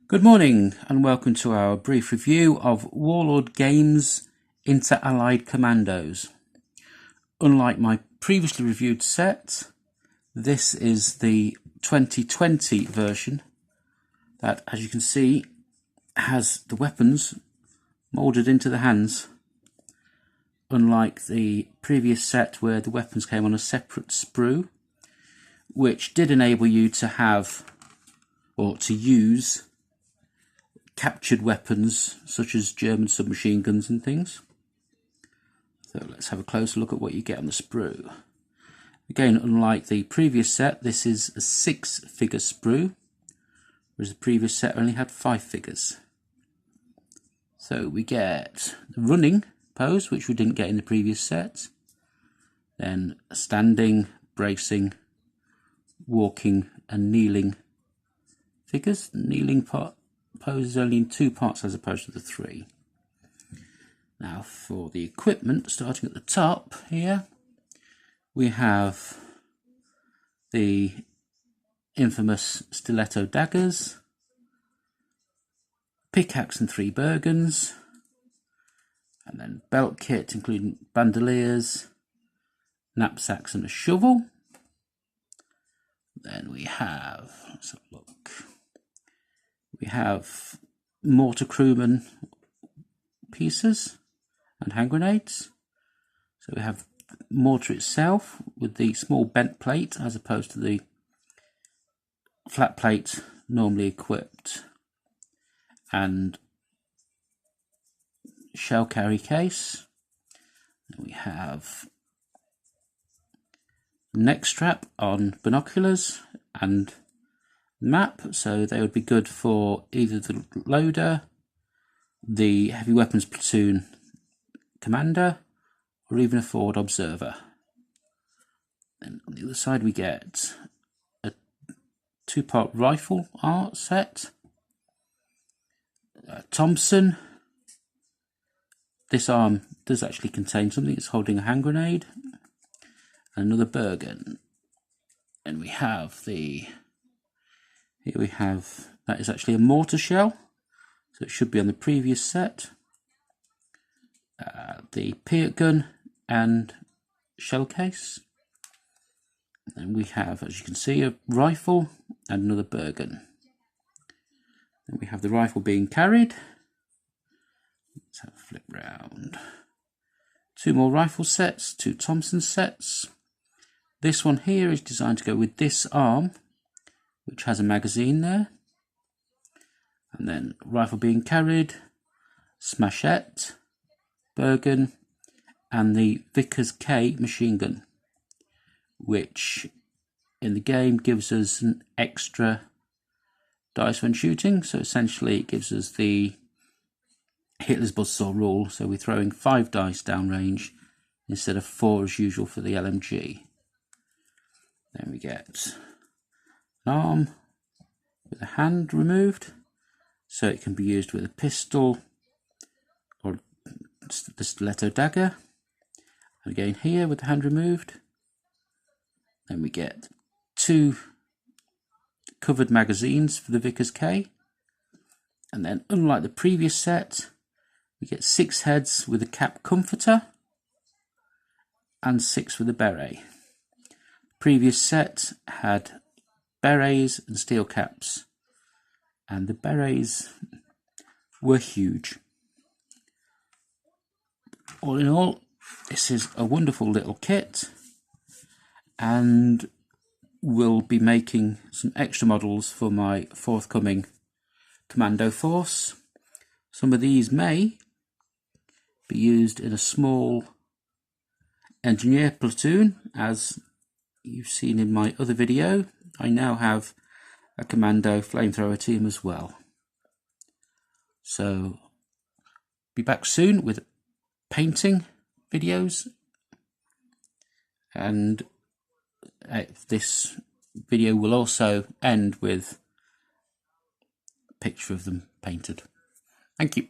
Good morning and welcome to our brief review of Warlord Games Inter-Allied Commandos. Unlike my previously reviewed set, this is the 2020 version that, as you can see, has the weapons moulded into the hands, unlike the previous set where the weapons came on a separate sprue, which did enable you to have or to use captured weapons such as German submachine guns and things. So let's have a closer look at what you get on the sprue. Again, unlike the previous set, this is a 6-figure sprue, whereas the previous set only had 5 figures. So we get the running pose, which we didn't get in the previous set, then standing, bracing, walking and kneeling figures. The kneeling pose is only in 2 parts as opposed to the 3. Now for the equipment, starting at the top here, we have the infamous stiletto daggers, pickaxe and 3 bergens, and then belt kit including bandoliers, knapsacks and a shovel. Then we have, let's have a look, we have mortar crewman pieces and hand grenades. So we have mortar itself with the small bent plate as opposed to the flat plate normally equipped, and shell carry case. And we have neck strap on binoculars and map, so they would be good for either the loader, the heavy weapons platoon commander, or even a forward observer. Then on the other side we get a 2-part rifle art set, Thompson. This arm does actually contain something. It's holding a hand grenade, and another Bergen. And we have here we have, that is actually a mortar shell, so it should be on the previous set. The Piat gun and shell case. And we have, as you can see, a rifle and another Bergen. Then we have the rifle being carried. Let's have a flip round. 2 more rifle sets, 2 Thompson sets. This one here is designed to go with this arm, which has a magazine there. And then rifle being carried, smashette, Bergen, and the Vickers K machine gun, which in the game gives us an extra dice when shooting. So essentially it gives us the Hitler's buzzsaw rule, so we're throwing 5 dice downrange instead of 4 as usual for the LMG. Then we get an arm with a hand removed, so it can be used with a pistol or the stiletto dagger. And again here with the hand removed. Then we get 2 covered magazines for the Vickers K. And then, unlike the previous set, we get 6 heads with a cap comforter and 6 with a beret. The previous set had berets and steel caps, and the berets were huge. All in all, this is a wonderful little kit, and we'll be making some extra models for my forthcoming Commando force. Some of these may be used in a small engineer platoon, as you've seen in my other video. I now have a Commando flamethrower team as well. So be back soon with painting videos, and this video will also end with a picture of them painted. Thank you.